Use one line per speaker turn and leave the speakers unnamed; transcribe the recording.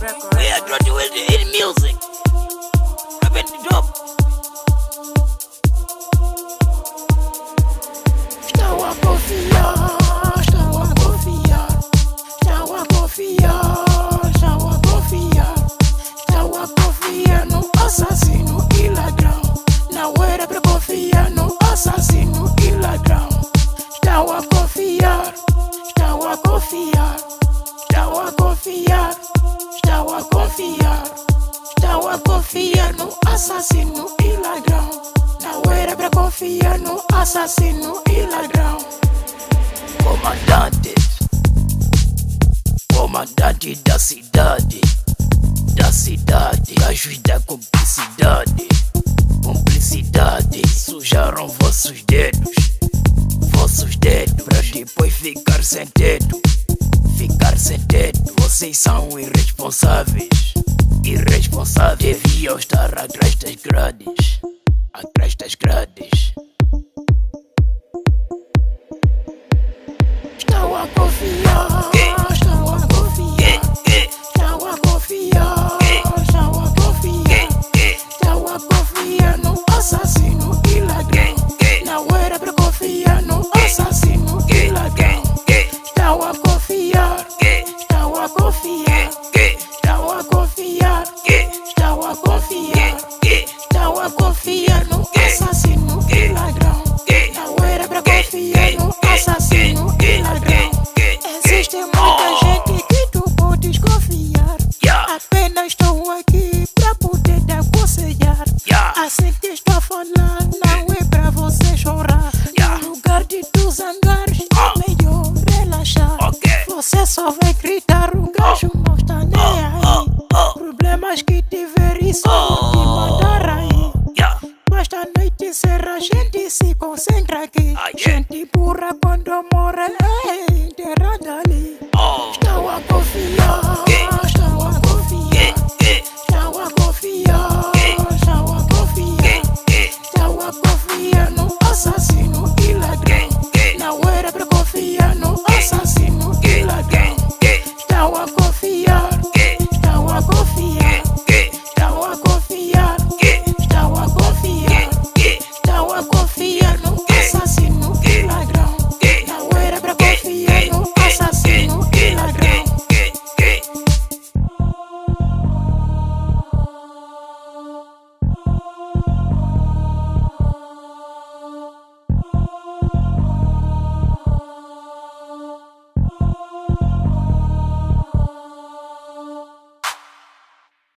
We are graduating in music. Having the job.
Estão a confiar, estão a confiar, estão a confiar, estão a confiar, estão a confiar no assassino e ladrão. Não era pra confiar no assassino e ladrão. Estão a confiar, estão a confiar, estão a confiar, estão a confiar, estão a confiar no assassino e ladrão. Não era pra confiar no assassino e ladrão.
Comandante da cidade, gajos da cumplicidade, sujaram vossos dedos, pra depois ficar sem dedo, vocês são irresponsáveis, deviam estar atrás das grades,
Estão a confiar, estão a confiar, estão a confiar, estão a confiar, estão a confiar no assassino e ladrão. Não era pra confiar no assassino e ladrão. Estão a confiar, estão a confiar, estão a confiar, estão a confiar, estão a confiar no assassino e ladrão. Não era pra confiar no assassino e ladrão. Existe muita gente que tu podes confiar. Apenas estou aqui pra poder te aconselhar. Assim que estou a falar, não é pra você chorar. No lugar de tu zangares, é melhor relaxar. Você só vai gritar, um gajo não está nem aí. Problemas que tiver e só te mandar aí. Basta a noite encerra, a gente se concentra aqui. Gente burra quando mora é enterrada ali.